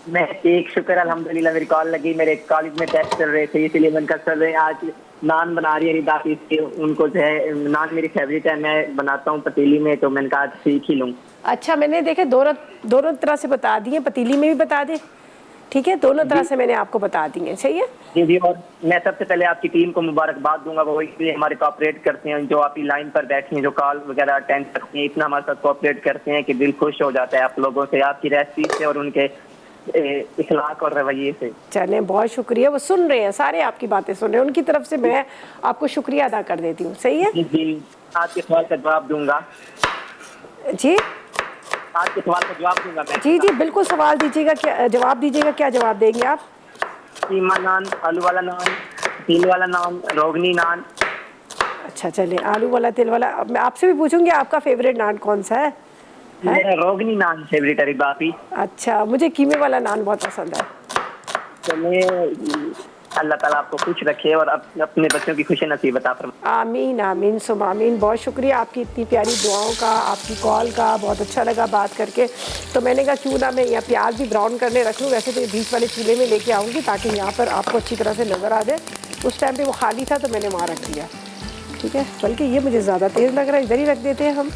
Speaker 4: मैं ठीक, शुक्र अल्हम्दुलिल्लाह। मेरी कॉल लगी, मेरे कॉलेज में टेस्ट चल रहे थे, इसलिए मैंने कहा चल रहे आज नान बना रही है रिदा, इसके उनको जो है नान मेरी फेवरेट है, मैं बनाता हूँ पतीली में, तो मैंने कहा सीख ही लूँ।
Speaker 1: अच्छा, मैंने देखे दोनों तरह से बता दिए, पतीली में भी बता दे। ठीक है, दोनों तरह से मैंने आपको बता दी है। सही है
Speaker 4: जी जी। और मैं सबसे पहले आपकी टीम को मुबारकबाद दूंगा, वो इसलिए हमारे कोऑपरेट करते हैं, जो आपकी लाइन पर बैठी हैं, जो कॉल वगैरह अटेंड करती हैं, इतना हमारे साथ कोऑपरेट करते हैं कि दिल खुश हो जाता है आप लोगों से, आपकी रेसिपी से और उनके इखलाक और रवैये से।
Speaker 1: चले, बहुत शुक्रिया। वो सुन रहे हैं, सारे आपकी बातें सुन रहे हैं, उनकी तरफ से मैं आपको शुक्रिया अदा कर देती हूँ। सही है
Speaker 4: जी जी। आपके सवाल का जवाब दूंगा
Speaker 1: जी,
Speaker 4: आपके सवाल का जवाब दूंगा मैं।
Speaker 1: जी जी बिल्कुल, सवाल दीजिएगा, क्या जवाब दीजिएगा, क्या जवाब देंगे आप?
Speaker 4: कीमा नान, आलू वाला नान, तिल वाला नान, रोगनी नान।
Speaker 1: अच्छा चलिए, आलू वाला तिल वाला। अब मैं आपसे भी पूछूंगी आपका फेवरेट नान कौन सा है?
Speaker 4: मेरा रोगनी नान फेवरेट है बापी।
Speaker 1: अच्छा, मुझे कीमे वाला नान बहुत पसंद है।
Speaker 4: चलिए, अल्लाह ताला आपको खुश रखे और अपने बच्चों की खुशी नसीब अता फरमाए।
Speaker 1: आमीन आमीन सुम आमीन। बहुत शुक्रिया आपकी इतनी प्यारी दुआओं का, आपकी कॉल का, बहुत अच्छा लगा बात करके। तो मैंने कहा क्यों ना मैं यहाँ प्याज भी ब्राउन करने रख लूँ, वैसे तो ये बीच वाले चूल्हे में लेके आऊँगी ताकि यहाँ पर आपको अच्छी तरह से नज़र आ जाए। उस टाइम पे वो खाली था तो मैंने वहाँ रख दिया। ठीक है, बल्कि ये मुझे ज़्यादा तेज़ लग रहा है, इधर ही रख देते हैं हम।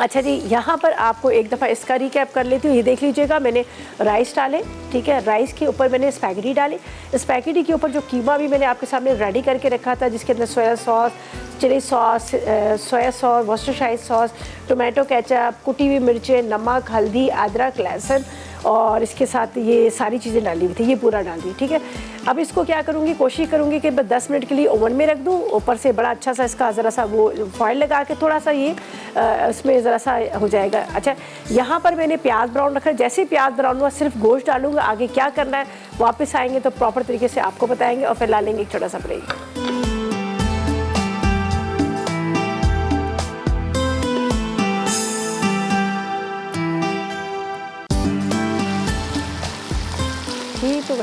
Speaker 1: अच्छा जी, यहाँ पर आपको एक दफ़ा इसका रिकैप कर लेती हूँ। ये देख लीजिएगा, मैंने राइस डाले। ठीक है, राइस के ऊपर मैंने स्पैगेटी डाली। स्पैगेटी के ऊपर जो कीमा भी मैंने आपके सामने रेडी करके रखा था, जिसके अंदर soya sauce, chilli sauce, soya sauce, Worcestershire sauce, tomato ketchup, कुटी हुई मिर्चें, नमक, हल्दी, अदरक, लहसुन और इसके साथ ये सारी चीज़ें डाली हुई थी, ये पूरा डाल दी। ठीक है, अब इसको क्या करूँगी, कोशिश करूँगी कि बस 10 मिनट के लिए ओवन में रख दूँ। ऊपर से बड़ा अच्छा सा इसका ज़रा सा वो फॉइल लगा के थोड़ा सा ये इसमें ज़रा सा हो जाएगा। अच्छा, यहाँ पर मैंने प्याज ब्राउन रखा है। जैसे ही प्याज ब्राउन हुआ सिर्फ गोश्त डालूंगा। आगे क्या करना है वापस आएंगे तो प्रॉपर तरीके से आपको बताएंगे और फिर ला लेंगे एक छोटा सा ब्रेक।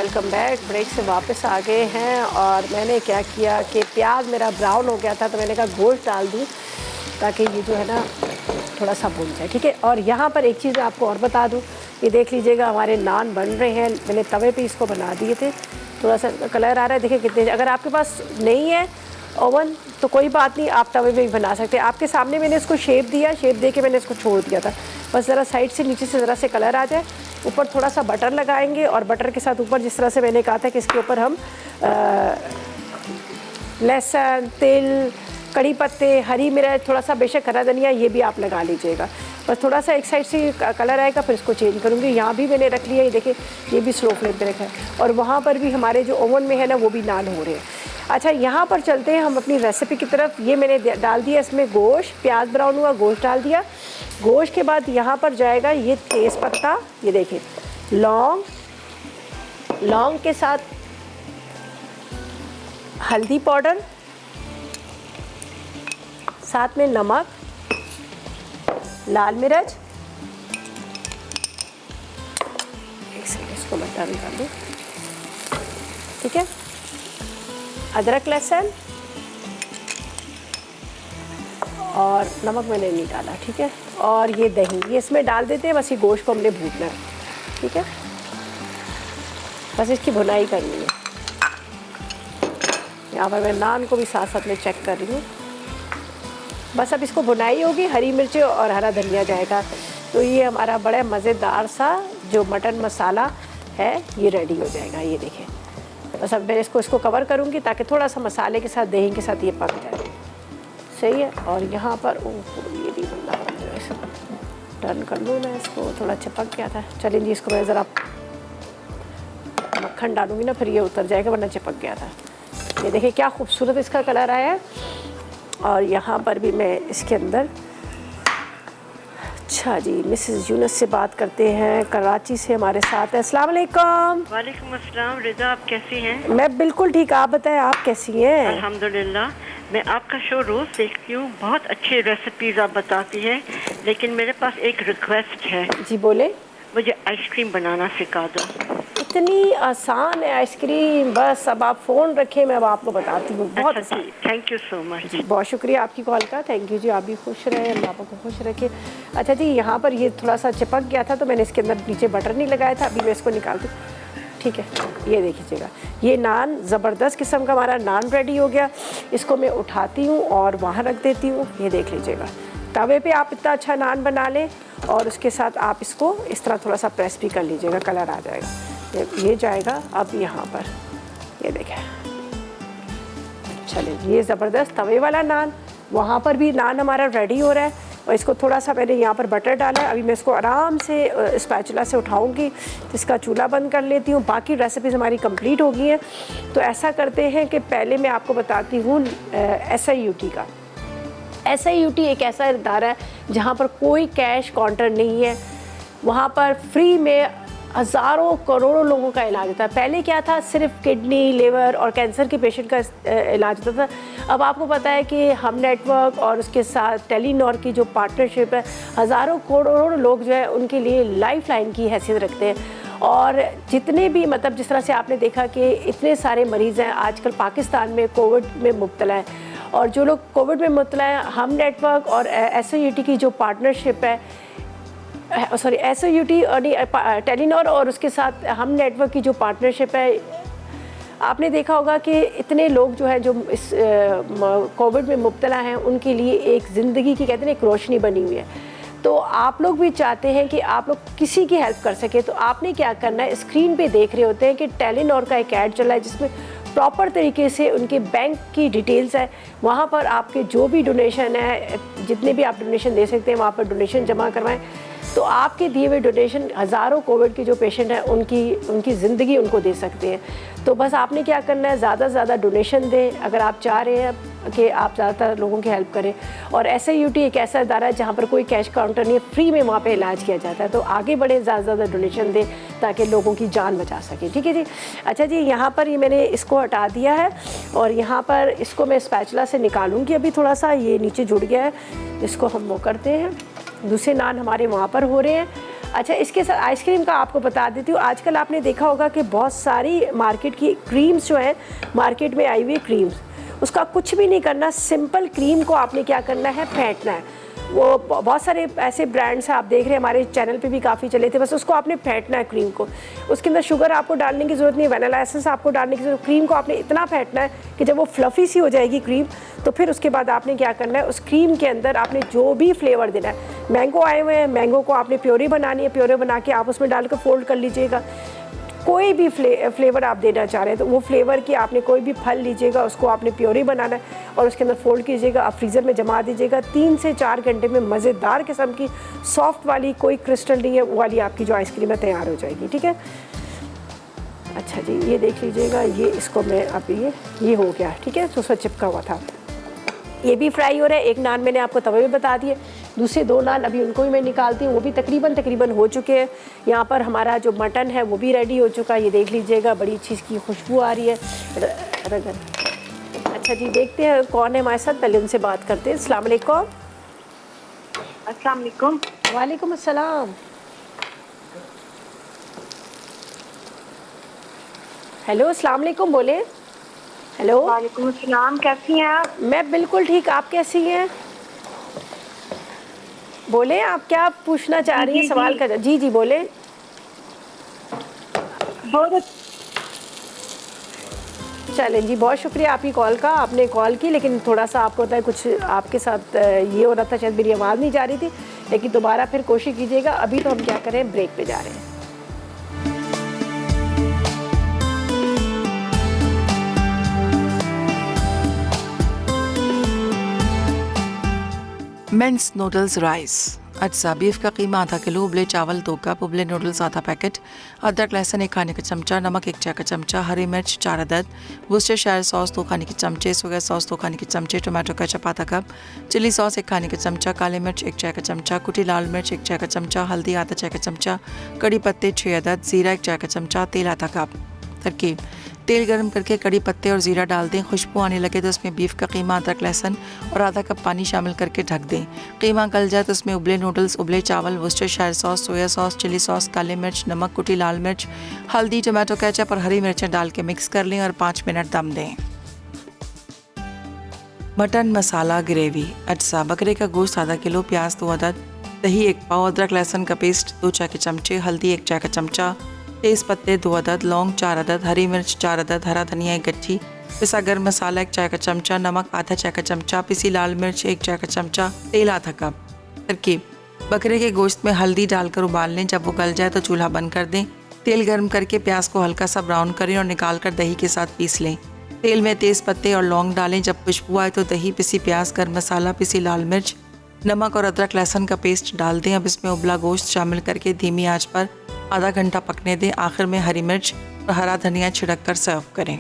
Speaker 1: Welcome back. ब्रेक से वापस आ गए हैं और मैंने क्या किया कि प्याज मेरा ब्राउन हो गया था तो मैंने कहा गोश्त डाल दूँ ताकि ये जो है ना थोड़ा सा भून जाए, ठीक है। और यहाँ पर एक चीज़ आपको और बता दूँ, ये देख लीजिएगा हमारे नान बन रहे हैं। मैंने तवे पे इसको बना दिए थे, थोड़ा सा कलर आ रहा है, देखिए कितने। अगर आपके पास नहीं है ओवन तो कोई बात नहीं, आप तवे पे भी बना सकते हैं। आपके सामने मैंने इसको शेप दिया, शेप दे के मैंने इसको छोड़ दिया था। बस ज़रा साइड से नीचे से ज़रा से कलर आ जाए। ऊपर थोड़ा सा बटर लगाएंगे और बटर के साथ ऊपर जिस तरह से मैंने कहा था कि इसके ऊपर हम लहसुन, तिल, कड़ी पत्ते, हरी मिर्च, थोड़ा सा बेशक हरा धनिया ये भी आप लगा लीजिएगा। बस थोड़ा सा एक साइड से कलर आएगा फिर इसको चेंज करूँगी। यहाँ भी मैंने रख लिया, ये देखिए ये भी स्लो फ्लेम पे रखा है और वहाँ पर भी हमारे जो ओवन में है ना वो भी नान हो रहे हैं। अच्छा, यहाँ पर चलते हैं हम अपनी रेसिपी की तरफ। ये मैंने डाल दिया इसमें गोश्त, प्याज ब्राउन हुआ, गोश्त डाल दिया। गोश्त के बाद यहाँ पर जाएगा ये तेज़ पत्ता, ये देखिए लौंग, लौंग के साथ हल्दी पाउडर, साथ में नमक, लाल मिर्च, एक सेकंड इसको मट्टा निकाल दूँ, ठीक है। अदरक लहसुन और नमक मैंने नहीं डाला, ठीक है। और ये दही ये इसमें डाल देते हैं, बस ये गोश्त को हमने भूनना है, ठीक है। बस इसकी भुनाई करनी है। यहाँ पर मैं नान को भी साथ साथ में चेक कर रही हूँ। बस अब इसको भुनाई होगी, हरी मिर्ची और हरा धनिया जाएगा। तो ये हमारा बड़ा मज़ेदार सा जो मटन मसाला है ये रेडी हो जाएगा। ये देखिए, बस अब मैं इसको कवर करूँगी ताकि थोड़ा सा मसाले के साथ दही के साथ ये पक जाए, सही है। और यहाँ पर ये भी बंदा टर्न कर लूँ मैं इसको, थोड़ा चिपक गया था। चलिए जी, इसको मैं ज़रा मक्खन डालूँगी ना फिर ये उतर जाएगा, वरना चिपक गया था। ये देखिए क्या खूबसूरत इसका कलर आया है। और यहाँ पर भी मैं इसके अंदर, अच्छा जी, मिसेस यूनस से बात करते हैं, कराची से हमारे साथ है। अस्सलाम वालेकुम।
Speaker 5: वालेकुम अस्सलाम। रिजा, आप कैसी हैं?
Speaker 1: मैं बिल्कुल ठीक, आप बताएं आप कैसी हैं?
Speaker 5: अल्हम्दुलिल्लाह। मैं आपका शो रोज़ देखती हूँ, बहुत अच्छी रेसिपीज़ आप बताती हैं, लेकिन मेरे पास एक रिक्वेस्ट है।
Speaker 1: जी बोले।
Speaker 5: मुझे आइसक्रीम बनाना सिखा दो।
Speaker 1: इतनी आसान है आइसक्रीम, बस अब आप फ़ोन रखें, मैं अब आपको बताती हूँ। बहुत
Speaker 5: अच्छा जी, थैंक यू सो मच जी।
Speaker 1: बहुत शुक्रिया आपकी कॉल का, थैंक यू जी। आप भी खुश रहें, अल्लाह आपको खुश रखे। अच्छा जी, यहाँ पर ये थोड़ा सा चिपक गया था तो मैंने इसके अंदर नीचे बटर नहीं लगाया था, अभी मैं इसको निकाल दूँ, ठीक है। ये देखिएगा, ये नान ज़बरदस्त किस्म का हमारा नान रेडी हो गया। इसको मैं उठाती हूँ और वहाँ रख देती हूँ। ये देख लीजिएगा, तवे पे आप इतना अच्छा नान बना लें और उसके साथ आप इसको इस तरह थोड़ा सा प्रेस भी कर लीजिएगा, कलर आ जाएगा। ये जाएगा अब यहाँ पर, ये देखें। चलिए, ये ज़बरदस्त तवे वाला नान, वहाँ पर भी नान हमारा रेडी हो रहा है। और इसको थोड़ा सा मैंने यहाँ पर बटर डाला है। अभी मैं इसको आराम से स्पैचुला से उठाऊंगी, इसका चूल्हा बंद कर लेती हूँ। बाकी रेसिपीज़ हमारी कंप्लीट हो गई हैं। तो ऐसा करते हैं कि पहले मैं आपको बताती हूँ SIUT का। SIUT एक ऐसा इदारा है जहाँ पर कोई कैश काउंटर नहीं है। वहाँ पर फ्री में हज़ारों करोड़ों लोगों का इलाज होता है। पहले क्या था, सिर्फ किडनी, लिवर और कैंसर के पेशेंट का इलाज होता था। अब आपको पता है कि हम नेटवर्क और उसके साथ टेलीनॉर की जो पार्टनरशिप है, हज़ारों करोड़ों लोग जो है उनके लिए लाइफ लाइन की हैसियत रखते हैं। और जितने भी मतलब जिस तरह से आपने देखा कि इतने सारे मरीज़ हैं आजकल पाकिस्तान में कोविड में मुब्तला है, और जो लोग कोविड में मुब्तला हैं, हम नेटवर्क और SIUT की जो पार्टनरशिप है, सॉरी SIUT और टेलीनॉर और उसके साथ हम नेटवर्क की जो पार्टनरशिप है, आपने देखा होगा कि इतने लोग जो हैं जो इस कोविड में मुब्तला हैं उनके लिए एक ज़िंदगी की कहते हैं एक रोशनी बनी हुई है। तो आप लोग भी चाहते हैं कि आप लोग किसी की हेल्प कर सके, तो आपने क्या करना है, स्क्रीन पे देख रहे होते हैं कि टेलीनॉर का एक ऐड चला है जिसमें प्रॉपर तरीके से उनके बैंक की डिटेल्स है। वहाँ पर आपके जो भी डोनेशन है, जितने भी आप डोनेशन दे सकते हैं वहाँ पर डोनेशन जमा करवाएं। तो आपके दिए हुए डोनेशन हज़ारों कोविड के जो पेशेंट हैं उनकी ज़िंदगी उनको दे सकते हैं। तो बस आपने क्या करना है, ज़्यादा से ज़्यादा डोनेशन दें अगर आप चाह रहे हैं कि आप ज़्यादातर लोगों की हेल्प करें। और SIUT एक ऐसा इदारा है जहाँ पर कोई कैश काउंटर नहीं है, फ्री में वहाँ पे इलाज किया जाता है। तो आगे बढ़े, ज़्यादा से ज़्यादा डोनेशन दें ताकि लोगों की जान बचा सकें, ठीक है जी। अच्छा जी, यहाँ पर ये मैंने इसको हटा दिया है और यहाँ पर इसको मैं स्पैचुला से निकालूंगी। अभी थोड़ा सा ये नीचे जुड़ गया है, इसको हम वो करते हैं। दूसरे नान हमारे वहाँ पर हो रहे हैं। अच्छा, इसके साथ आइसक्रीम का आपको बता देती हूँ, आजकल आपने देखा होगा कि बहुत सारी मार्केट की क्रीम्स जो है, मार्केट में आई हुई क्रीम्स, उसका कुछ भी नहीं करना, सिंपल क्रीम को आपने क्या करना है, फेंटना है। वो बहुत सारे ऐसे ब्रांड्स हैं, आप देख रहे हैं हमारे चैनल पे भी काफ़ी चले थे, बस उसको आपने फेंटना है क्रीम को। उसके अंदर शुगर आपको डालने की ज़रूरत नहीं, वैनिला एसेंस आपको डालने की ज़रूरत, क्रीम को आपने इतना फेंटना है कि जब वो फ्लफ़ी सी हो जाएगी क्रीम, तो फिर उसके बाद आपने क्या करना है, उस क्रीम के अंदर आपने जो भी फ्लेवर देना है, मैंगो आए हुए हैं, मैंगो को आपने प्योरी बनानी है, प्योरी बना के आप उसमें डाल कर फोल्ड कर लीजिएगा। कोई भी फ्लेवर आप देना चाह रहे हैं तो वो फ्लेवर की आपने कोई भी फल लीजिएगा, उसको आपने प्योरी बनाना है और उसके अंदर फोल्ड कीजिएगा, आप फ्रीज़र में जमा दीजिएगा। 3 से 4 घंटे में मज़ेदार किस्म की सॉफ्ट वाली, कोई क्रिस्टल नहीं है वो वाली, आपकी जो आइसक्रीम है तैयार हो जाएगी। ठीक है, अच्छा जी, ये देख लीजिएगा, ये इसको मैं अभी ये हो गया। ठीक है, तो उसमें चिपका हुआ था, ये भी फ्राई हो रहा है। एक नान मैंने आपको तवे में बता दिए, दूसरे 2 नान अभी उनको भी मैं निकालती हूँ, वो भी तकरीबन हो चुके हैं। यहाँ पर हमारा जो मटन है वो भी रेडी हो चुका है, ये देख लीजिएगा, बड़ी अच्छी इसकी खुशबू आ रही है। अच्छा जी, देखते हैं कौन है हमारे साथ, पहले उनसे बात करते हैं। अस्सलाम वालेकुम।
Speaker 3: अस्सलाम वालेकुम।
Speaker 1: वालेकुम अस्सलाम। हेलो, अस्सलाम वालेकुम, बोले। हेलो,
Speaker 3: वालेकुम अस्सलाम, कैसी हैं आप?
Speaker 1: मैं बिल्कुल ठीक, आप कैसी हैं? बोले, आप क्या पूछना चाह रही हैं, सवाल कर। जी जी बोले।
Speaker 3: बहुत
Speaker 1: चलें जी, बहुत शुक्रिया आपकी कॉल का, आपने कॉल की, लेकिन थोड़ा सा आपको होता है कुछ आपके साथ ये हो रहा था, शायद मेरी आवाज़ नहीं जा रही थी, लेकिन दोबारा फिर कोशिश कीजिएगा। अभी तो हम क्या करें, ब्रेक पे जा रहे हैं।
Speaker 6: मेंस नूडल्स राइस अज्जा बीफ का कीमा आधा किलो, उबले चावल 2 कप, उबले नूडल्स आधा पैकेट, अदरक लहसुन 1 खाने का चमचा, नमक 1 चाय का चमचा, हरी मिर्च 4 अदद, वुस्टरशायर सॉस 2 खाने के चमचे, सोया सॉस 2 खाने के चमचे, टोमेटो केचप आधा कप, चिली सॉस 1 खाने का चमचा, काली मिर्च 1 चाय का चमचा, कुटी लाल मिर्च 1 चाय का चमचा, हल्दी आधा चाय का चमचा, कड़ी पत्ते 6 अदद, जीरा 1 चाय का चमचा, तेल आधा कप। तरकीब: तेल गर्म करके कड़ी पत्ते और ज़ीरा डाल दें, खुशबू आने लगे तो उसमें बीफ का कीमा, अदरक लहसुन और आधा कप पानी शामिल करके ढक दें। कीमा गल जाए तो उसमें उबले नूडल्स, उबले चावल, Worcestershire sauce, soya sauce, chilli sauce, काली मिर्च, नमक, कुटी लाल मिर्च, हल्दी, टमाटो केचप और हरी मिर्चें डाल के मिक्स कर लें और 5 मिनट दम दें। मटन मसाला ग्रेवी अज्जा: बकरे का गोश्त आधा किलो, प्याज 2 अदद, दही 1 पाव, अदरक लहसुन का पेस्ट 2 चाय के चमचे, हल्दी 1 चाय का चमचा, तेज़ पत्ते 2 अदद, लौंग 4 अदद, हरी मिर्च 4 अदद, हरा धनिया 1 गट्ठी, पिसा गर्म मसाला 1 चाय का चमचा, नमक आधा चाय का चमचा, पिसी लाल मिर्च 1 चाय का चमचा, तेल आधा कप। तरकीब: बकरे के गोश्त में हल्दी डालकर उबाल लें, जब वो गल जाए तो चूल्हा बंद कर दें। तेल गर्म करके प्याज को हल्का सा ब्राउन करें और निकाल कर दही के साथ पीस लें। तेल में तेज़ पत्ते और लौंग डालें, जब खुशबू आए तो दही, पिसी प्याज, गर्म मसाला, पिसी लाल मिर्च, नमक और अदरक लहसुन का पेस्ट डाल दें। अब इसमें उबला गोश्त शामिल करके धीमी आंच पर आधा घंटा पकने दें। आखिर में हरी मिर्च और हरा धनिया छिड़क कर सर्व करें।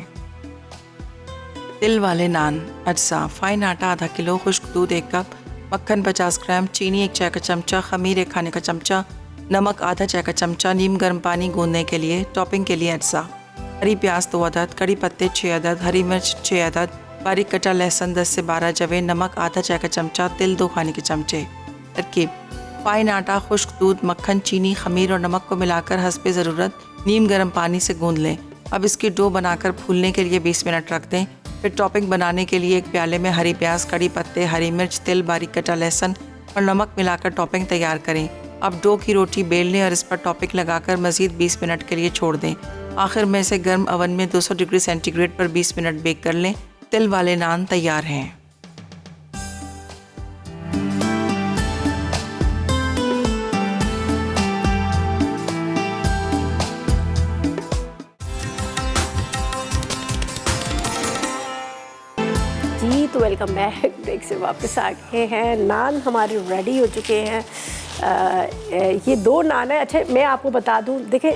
Speaker 6: तिल वाले नान अज्जा: फाइन आटा आधा किलो, खुश्क दूध 1 कप, मक्खन 50 ग्राम, चीनी 1 चाय का चमचा, खमीर 1 खाने का चमचा, नमक आधा चाय का चमचा, नीम गर्म पानी गूंदने के लिए। टॉपिंग के लिए अज्जा: हरी प्याज 2 अदद, कड़ी पत्ते 6 अदद, हरी मिर्च 6 अदद, बारीक कटा लहसुन 10 से 12 जवे, नमक आधा चाय का चमचा, तिल 2 खाने के चमचे। तरकीब: फाइन आटा, खुश्क दूध, मक्खन, चीनी, खमीर और नमक को मिलाकर हस्बे ज़रूरत नीम गर्म पानी से गूंद लें। अब इसकी डो बनाकर फूलने के लिए 20 मिनट रख दें। फिर टॉपिंग बनाने के लिए एक प्याले में हरी प्याज, कड़ी पत्ते, हरी मिर्च, तिल, बारीक कटा लहसुन और नमक मिलाकर टॉपिंग तैयार करें। अब डो की रोटी बेल लें और इस पर टॉपिंग लगाकर मज़ीद 20 मिनट के लिए छोड़ दें। आखिर में इसे गर्म अवन में 200 डिग्री सेंटीग्रेड पर 20 मिनट बेक कर लें। तिल वाले नान तैयार हैं।
Speaker 1: तो वेलकम बैक, ब्रेक से वापस आ गए हैं। नान हमारे रेडी हो चुके हैं। ये 2 नान है। अच्छा, मैं आपको बता दूं, देखिए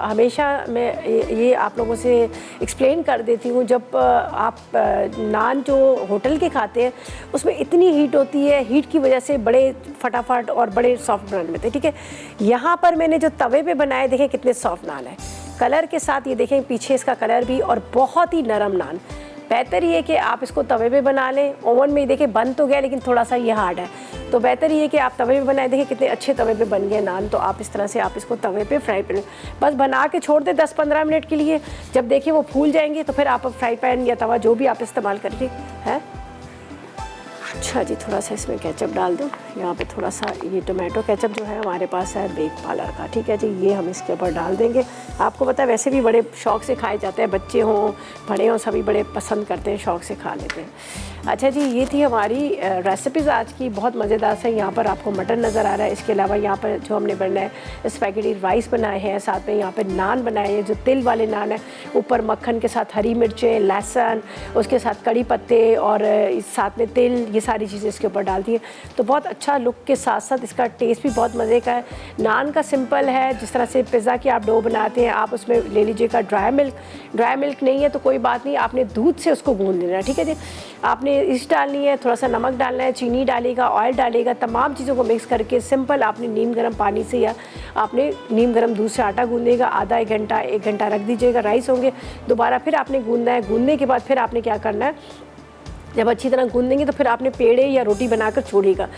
Speaker 1: हमेशा मैं ये आप लोगों से एक्सप्लेन कर देती हूँ, जब आप नान जो होटल के खाते हैं उसमें इतनी हीट होती है, हीट की वजह से बड़े फटाफट और बड़े सॉफ्ट नान बनते हैं। ठीक है, यहाँ पर मैंने जो तवे पे बनाए, देखें कितने सॉफ्ट नान है, कलर के साथ, ये देखें पीछे इसका कलर भी, और बहुत ही नरम नान। बेहतर ये है कि आप इसको तवे पे बना लें। ओवन में देखिए बन तो गया लेकिन थोड़ा सा ये हार्ड है, तो बेहतर ये है कि आप तवे पे बनाए। देखिए कितने अच्छे तवे पे बन गए नान। तो आप इस तरह से आप इसको तवे पे फ्राई पैन बस बना के छोड़ दें 10-15 मिनट के लिए। जब देखिए वो फूल जाएंगे तो फिर आप फ्राई पैन या तवा जो भी आप इस्तेमाल करिए है। अच्छा जी, थोड़ा सा इसमें केचप डाल दूँ। यहाँ पे थोड़ा सा ये टोमेटो केचप जो है हमारे पास है बेक पार्लर का, ठीक है जी, ये हम इसके ऊपर डाल देंगे। आपको पता है वैसे भी बड़े शौक़ से खाए जाते हैं, बच्चे हों बड़े हों सभी बड़े पसंद करते हैं, शौक़ से खा लेते हैं। अच्छा जी, ये थी हमारी रेसिपीज़ आज की, बहुत मज़ेदार से। यहाँ पर आपको मटन नज़र आ रहा है, इसके अलावा यहाँ पर जो हमने बनाए स्पैगेटी राइस बनाए हैं, साथ में यहाँ पर नान बनाए हैं जो तिल वाले नान है, ऊपर मक्खन के साथ हरी मिर्चें, लहसुन, उसके साथ कड़ी पत्ते और साथ में तिल, ये सारी चीज़ें इसके ऊपर डालती है। तो बहुत अच्छा लुक के साथ साथ इसका टेस्ट भी बहुत मज़े का है। नान का सिंपल है, जिस तरह से पिज़्ज़ा की आप डो बनाते हैं, आप उसमें ले लीजिएगा ड्राई मिल्क नहीं है तो कोई बात नहीं, आपने दूध से उसको गूंद लेना है, ठीक है जी। आपने इस डालनी है, थोड़ा सा नमक डालना है, चीनी डालेगा, ऑयल डालेगा, तमाम चीज़ों को मिक्स करके सिंपल आपने नीम गर्म पानी से या आपने नीम गर्म दूध से आटा गूंदेगा, आधा 1 घंटा रख दीजिएगा। राइस होंगे, दोबारा फिर आपने गूंदना है। गूंदने के बाद फिर आपने क्या करना है, जब अच्छी तरह गूंदेंगे तो फिर आपने पेड़े या रोटी बनाकर छोड़िएगा।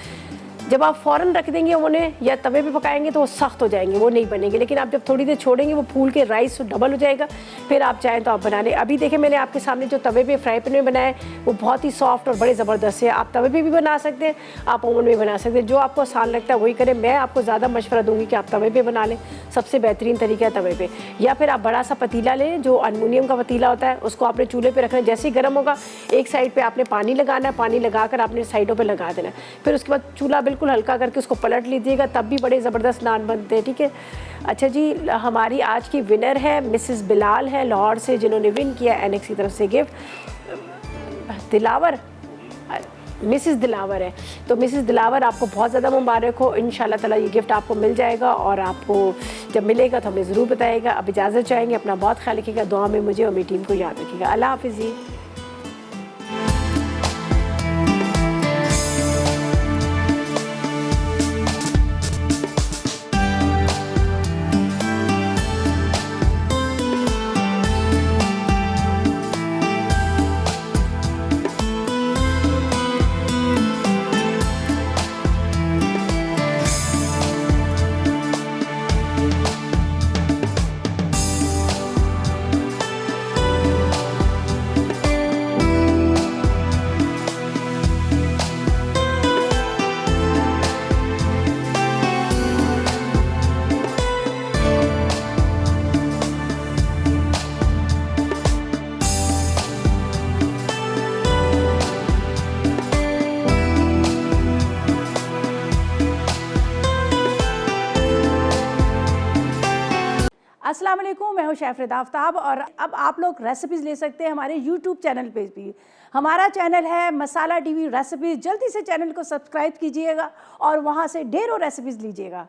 Speaker 1: जब आप फ़ौरन रख देंगे उन्हें या तवे पे पकाएंगे तो वो सख्त हो जाएंगे, वो नहीं बनेंगे। लेकिन आप जब थोड़ी देर छोड़ेंगे वो फूल के राइस डबल हो जाएगा। फिर आप चाहें तो आप बना लें। अभी देखिए मैंने आपके सामने जो तवे पे फ्राई पैन में बनाए वो बहुत ही सॉफ्ट और बड़े ज़बरदस्त है। आप तवे पे भी बना सकते हैं, आप ओवन में बना सकते हैं, जो आपको आसान लगता है वही करें। मैं आपको ज़्यादा मशवरा दूँगी कि आप तवे पर बना लें, सबसे बेहतरीन तरीका है तवे पर। या फिर आप बड़ा सा पतीला लें, जो एलुमिनियम का पतीला होता है, उसको आपने चूल्हे पर रखना है। जैसे ही गर्म होगा एक साइड पर आपने पानी लगाना है, पानी लगाकर आपने साइडों पर लगा देना है। फिर उसके बाद चूल्हा बिल्कुल हल्का करके उसको पलट लीजिएगा, तब भी बड़े ज़बरदस्त नान बनते हैं, ठीक है। अच्छा जी, हमारी आज की विनर है मिसेस बिलाल है लाहौर से, जिन्होंने विन किया एनेक्स की तरफ से गिफ्ट। दिलावर, मिसेस दिलावर है। तो मिसेस दिलावर आपको बहुत ज़्यादा मुबारक हो। इंशाल्लाह ताला ये गिफ्ट आपको मिल जाएगा और आपको जब मिलेगा तो हमें ज़रूर बताएगा। अब इजाज़त चाहेंगे, अपना बहुत ख्याल रखिएगा, दुआ में मुझे और मेरी टीम को याद रखिएगा। अल्लाह हाफ़िज़ जी। अस्सलाम वालेकुम, मैं हूँ शैफरद आफ्ताब और अब आप लोग रेसिपीज़ ले सकते हैं हमारे यूट्यूब चैनल पे भी। हमारा चैनल है मसाला टीवी रेसिपीज़। जल्दी से चैनल को सब्सक्राइब कीजिएगा और वहाँ से ढेरों रेसिपीज़ लीजिएगा।